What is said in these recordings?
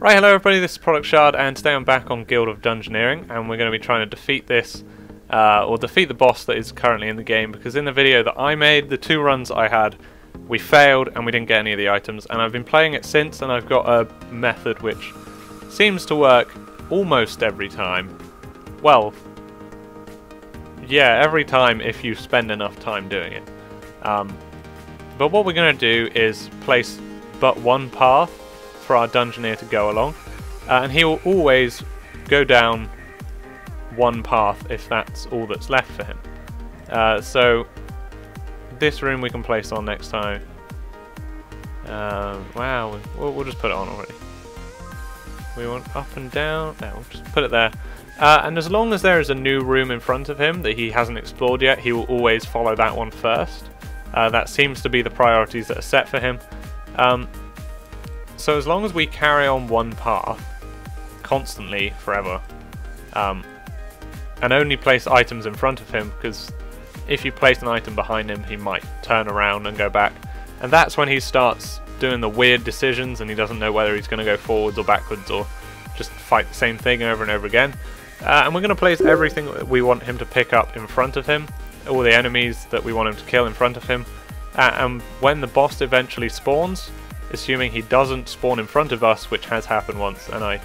Right, hello everybody, this is Product Shard, and today I'm back on Guild of Dungeoneering, and we're going to be trying to defeat this, or defeat the boss that is currently in the game, because in the video that I made, the 2 runs I had, we failed and we didn't get any of the items, and I've been playing it since, and I've got a method which seems to work almost every time. Well, yeah, every time if you spend enough time doing it. But what we're going to do is place but one path for our Dungeoneer to go along, and he will always go down one path if that's all that's left for him. So this room we can place on next time. Wow, we'll just put it on already. We want up and down. No, we'll just put it there. And as long as there is a new room in front of him that he hasn't explored yet, he will always follow that one first. That seems to be the priorities that are set for him. So as long as we carry on one path constantly, forever, and only place items in front of him, because if you place an item behind him, he might turn around and go back, and that's when he starts doing the weird decisions and he doesn't know whether he's going to go forwards or backwards or just fight the same thing over and over again. And we're going to place everything that we want him to pick up in front of him, all the enemies that we want him to kill in front of him, and when the boss eventually spawns, assuming he doesn't spawn in front of us, which has happened once, and I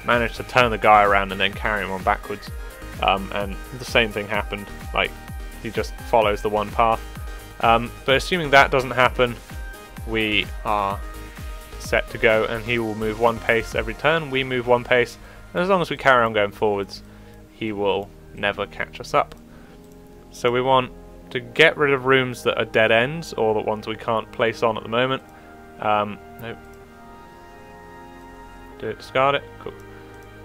managed to turn the guy around and then carry him on backwards, and the same thing happened, like he just follows the one path. But assuming that doesn't happen, we are set to go, and he will move one pace every turn, we move one pace, and as long as we carry on going forwards, he will never catch us up. So we want to get rid of rooms that are dead ends, or the ones we can't place on at the moment. Nope. Do it, discard it, cool.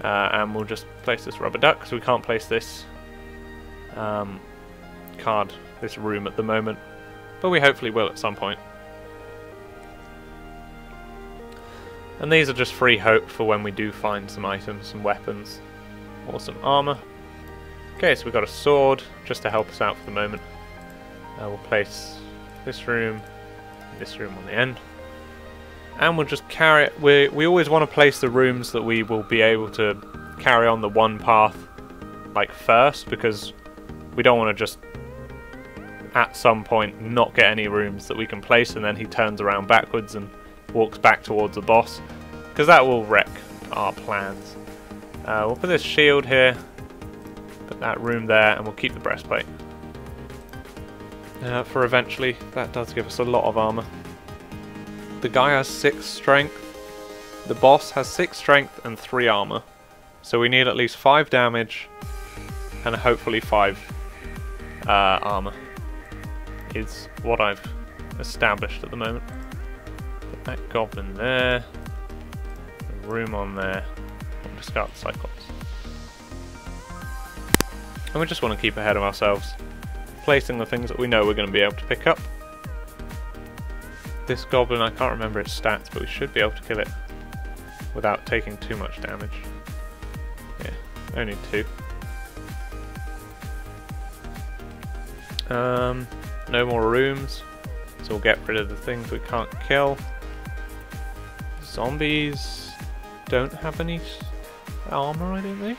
And we'll just place this rubber duck, because we can't place this card, this room at the moment, but we hopefully will at some point. And these are just free hope for when we do find some items, some weapons, or some armor. Okay, so we've got a sword, just to help us out for the moment. We'll place this room and this room on the end. And we'll just carry it. We always want to place the rooms that we will be able to carry on the one path like first, because we don't want to just at some point not get any rooms that we can place and then he turns around backwards and walks back towards the boss, because that will wreck our plans. We'll put this shield here, put that room there, and we'll keep the breastplate. For eventually, that does give us a lot of armor. The guy has 6 strength, the boss has 6 strength and 3 armor. So we need at least 5 damage and hopefully 5 armor is what I've established at the moment. Put that goblin there, the room on there, and discard the Cyclops. And we just want to keep ahead of ourselves, placing the things that we know we're going to be able to pick up. This goblin, I can't remember its stats, but we should be able to kill it without taking too much damage. Yeah, only 2. No more rooms, so we'll get rid of the things we can't kill. Zombies don't have any armor, I don't think.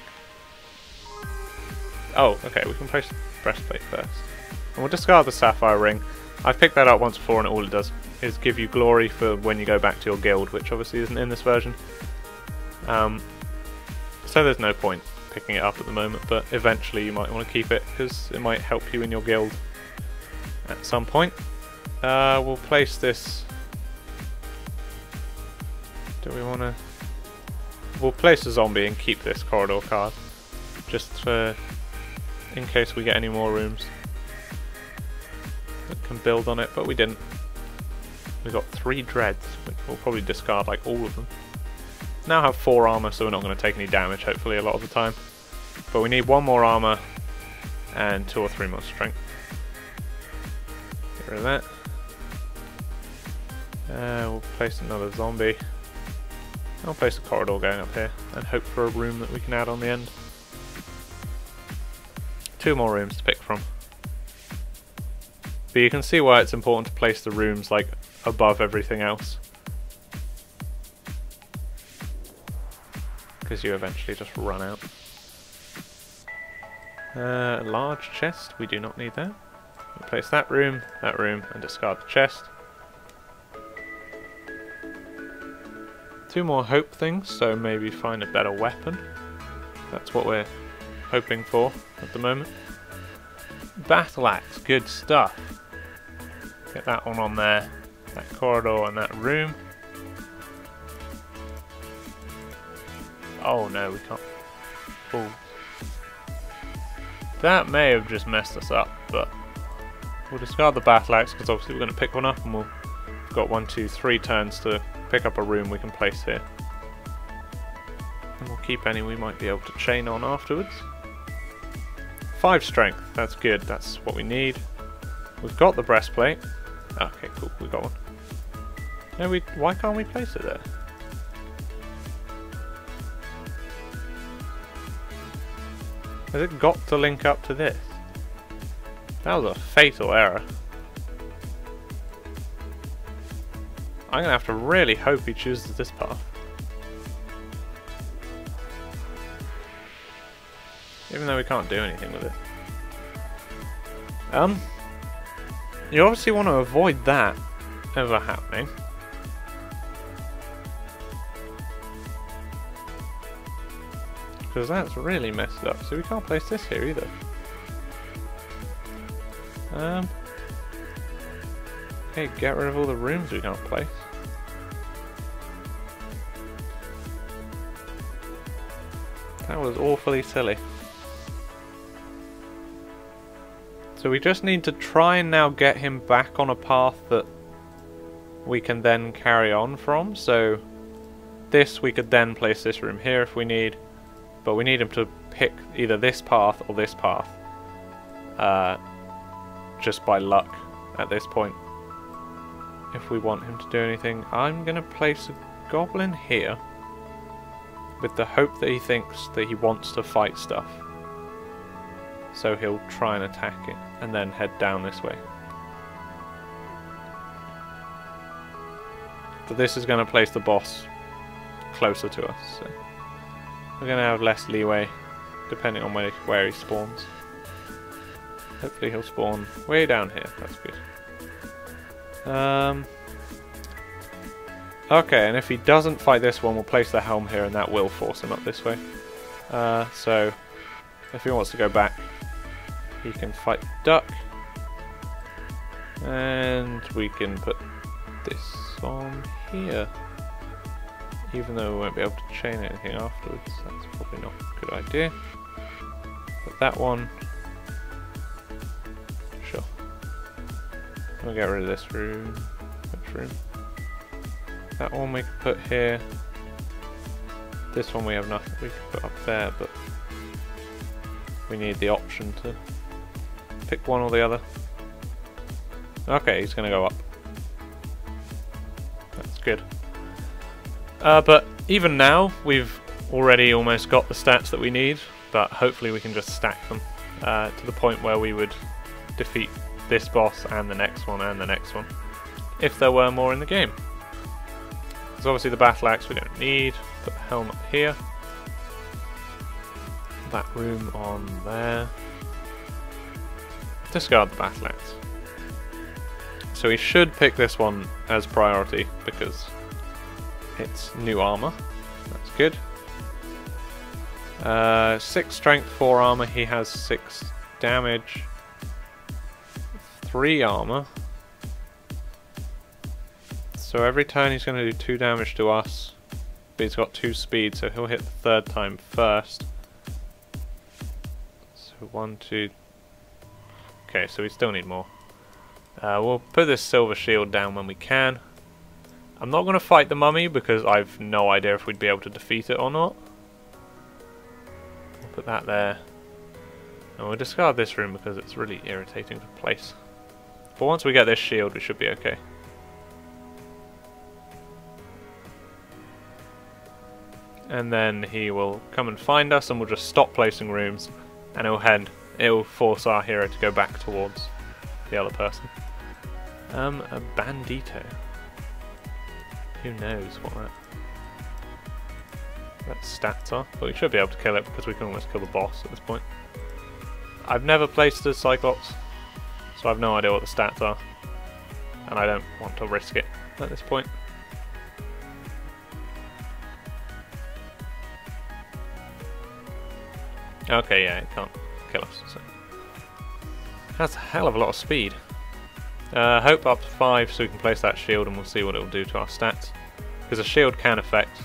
Oh, okay, we can place the breastplate first. And we'll discard the sapphire ring. I've picked that up once before, and all it does is give you glory for when you go back to your guild, which obviously isn't in this version. So there's no point picking it up at the moment, but eventually you might want to keep it, because it might help you in your guild at some point. We'll place this... Do we want to... We'll place a zombie and keep this corridor card, just for... in case we get any more rooms that can build on it, but we didn't. We got 3 dreads, which we'll probably discard like all of them. Now have 4 armor, so we're not going to take any damage, hopefully, a lot of the time. But we need 1 more armor and 2 or 3 more strength. Get rid of that. We'll place another zombie. I'll place a corridor going up here and hope for a room that we can add on the end. 2 more rooms to pick from. But you can see why it's important to place the rooms like above everything else. because you eventually just run out. Large chest, we do not need that. Replace that room, and discard the chest. 2 more hope things, so maybe find a better weapon. That's what we're hoping for at the moment. Battle axe, good stuff. Get that one on there. That corridor and that room. Oh no, we can't. Oh. That may have just messed us up, but we'll discard the battle axe because obviously we're going to pick one up, and we've got 1, 2, 3 turns to pick up a room we can place here. And we'll keep any we might be able to chain on afterwards. 5 strength, that's good, that's what we need. We've got the breastplate. Okay, cool, we got one. No, why can't we place it there? Has it got to link up to this? That was a fatal error. I'm gonna have to really hope he chooses this path. Even though we can't do anything with it. You obviously want to avoid that ever happening. Because that's really messed up. So we can't place this here either. Okay, get rid of all the rooms we can't place. That was awfully silly. So we just need to try and now get him back on a path that we can then carry on from. So this, we could then place this room here if we need, but we need him to pick either this path or this path. Just by luck at this point. If we want him to do anything, I'm going to place a goblin here with the hope that he thinks that he wants to fight stuff. So he'll try and attack it and then head down this way. But this is going to place the boss closer to us. So we're going to have less leeway depending on where he spawns. Hopefully he'll spawn way down here. That's good. Okay, and if he doesn't fight this one, we'll place the helm here and that will force him up this way. So if he wants to go back, he can fight the duck. And we can put this on here. Even though we won't be able to chain anything afterwards, that's probably not a good idea. Put that one. Sure. We'll get rid of this room. Which room? That one we can put here. This one we have nothing we can put up there, but we need the option to pick one or the other. Okay, he's going to go up. That's good. But even now, we've already almost got the stats that we need, but hopefully we can just stack them to the point where we would defeat this boss and the next one and the next one, if there were more in the game. Because obviously the battle axe we don't need. Put the helm up here. That room on there. Discard the battle axe. So we should pick this one as priority because it's new armor. That's good. 6 strength, 4 armor. He has 6 damage. 3 armor. So every turn he's going to do 2 damage to us. But he's got 2 speed, so he'll hit the 3rd time first. So 1, 2. Okay, so we still need more. We'll put this silver shield down when we can. I'm not going to fight the mummy because I've no idea if we'd be able to defeat it or not. We'll put that there. And we'll discard this room because it's really irritating to place. But once we get this shield, we should be okay. And then he will come and find us and we'll just stop placing rooms and it'll force our hero to go back towards the other person. A bandito. Who knows what that... what its stats are, but we should be able to kill it because we can almost kill the boss at this point. I've never placed a Cyclops, so I have no idea what the stats are, and I don't want to risk it at this point. Okay, yeah, it can't kill us, so. That's a hell of a lot of speed. Hope up to 5 so we can place that shield and we'll see what it will do to our stats. Because a shield can affect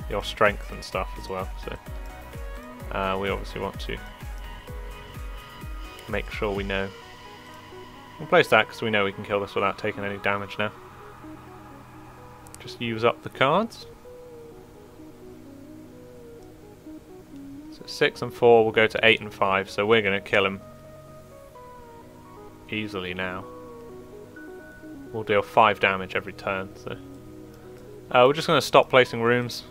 your strength and stuff as well, so we obviously want to make sure we know. We'll place that because we know we can kill this without taking any damage now. Just use up the cards. So 6 and 4 will go to 8 and 5, so we're going to kill him easily now. We'll deal 5 damage every turn, so we're just going to stop placing rooms,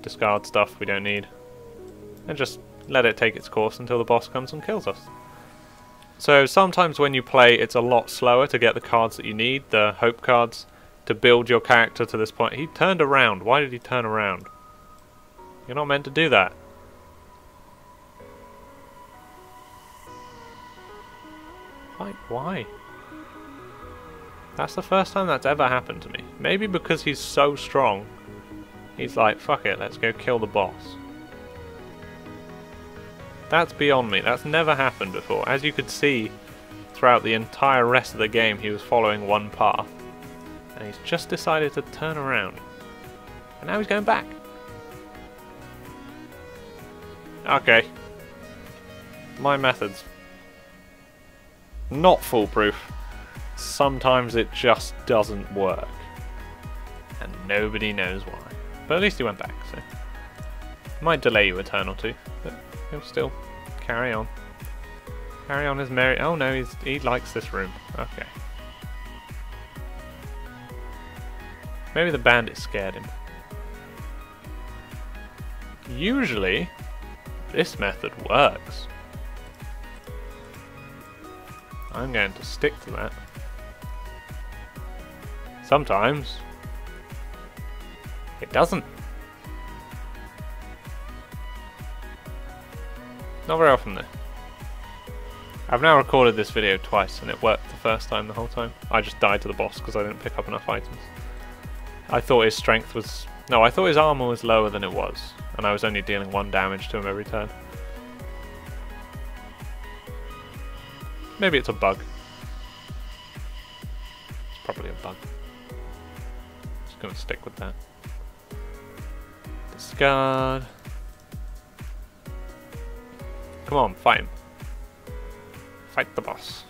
discard stuff we don't need, and just let it take its course until the boss comes and kills us. So sometimes when you play, it's a lot slower to get the cards that you need, the hope cards, to build your character to this point. He turned around. Why did he turn around? You're not meant to do that. Why? That's the first time that's ever happened to me. Maybe because he's so strong, he's like, fuck it, let's go kill the boss. That's beyond me. That's never happened before. As you could see, throughout the entire rest of the game, he was following one path. And he's just decided to turn around. And now he's going back. Okay. My method's not foolproof. Sometimes it just doesn't work. And nobody knows why. But at least he went back, so. Might delay you a turn or two, but he'll still carry on. Carry on his merry. Oh no, he likes this room. Okay. Maybe the bandit scared him. Usually, this method works. I'm going to stick to that. Sometimes it doesn't. Not very often though. I've now recorded this video twice and it worked the first time the whole time. I just died to the boss because I didn't pick up enough items. I thought his strength was... No, I thought his armor was lower than it was, and I was only dealing 1 damage to him every turn. Maybe it's a bug. It's probably a bug. Just gonna stick with that. Discard. Come on, fight him. Fight the boss.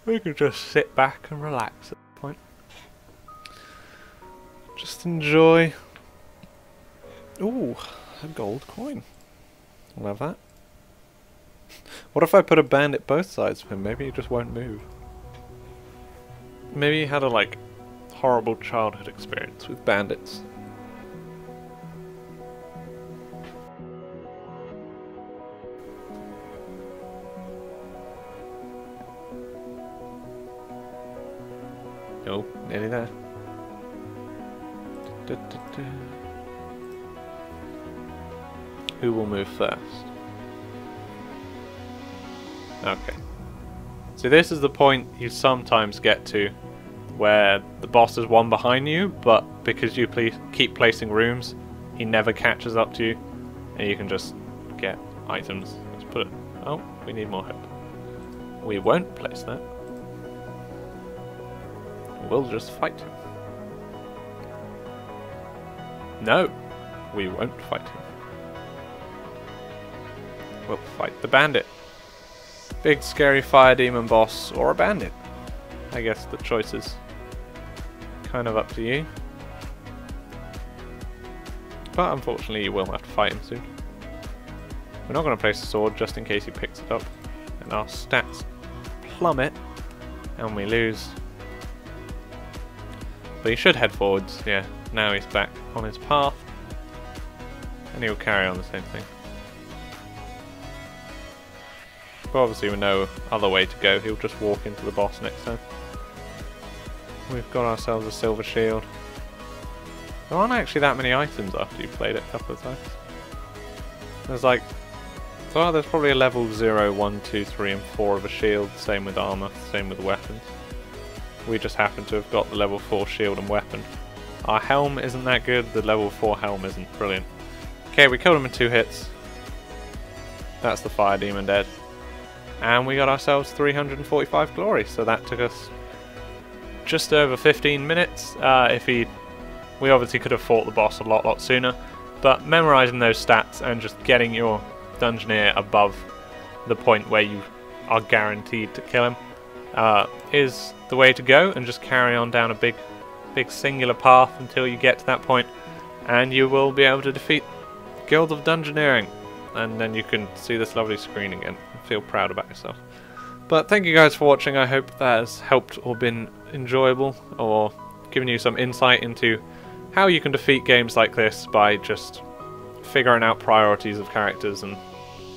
We could just sit back and relax at this point. Just enjoy. Ooh, a gold coin. I'll have that. What if I put a bandit both sides of him? Maybe he just won't move. Maybe he had a like horrible childhood experience with bandits. Oh, nearly there. Who will move first? Okay. So this is the point you sometimes get to where the boss is one behind you, but because you keep placing rooms, he never catches up to you, and you can just get items. Let's put it... Oh, we need more hope. We won't place that. We'll just fight him. No, we won't fight him. We'll fight the bandit. Big scary fire demon boss or a bandit. I guess the choice is kind of up to you. But unfortunately you will have to fight him soon. We're not going to place a sword just in case he picks it up. And our stats plummet and we lose. But he should head forwards, yeah. Now he's back on his path. And he'll carry on the same thing. But obviously with no other way to go, he'll just walk into the boss next time. we've got ourselves a silver shield. There aren't actually that many items after you've played it a couple of times. There's like, well, there's probably a level 0, 1, 2, 3 and 4 of a shield, same with armour, same with weapons. We just happen to have got the level 4 shield and weapon. Our helm isn't that good, the level 4 helm isn't brilliant. Okay, we killed him in 2 hits. That's the fire demon dead. And we got ourselves 345 glory, so that took us just over 15 minutes. We obviously could have fought the boss a lot sooner, but memorising those stats and just getting your Dungeoneer above the point where you are guaranteed to kill him is the way to go, and just carry on down a big singular path until you get to that point, and you will be able to defeat Guild of Dungeoneering, and then you can see this lovely screen again and feel proud about yourself. But thank you guys for watching. I hope that has helped or been enjoyable, or given you some insight into how you can defeat games like this by just figuring out priorities of characters, and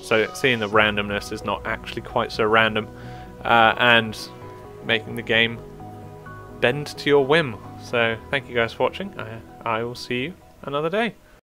so seeing the randomness is not actually quite so random, and making the game bend to your whim. So thank you guys for watching. I will see you another day.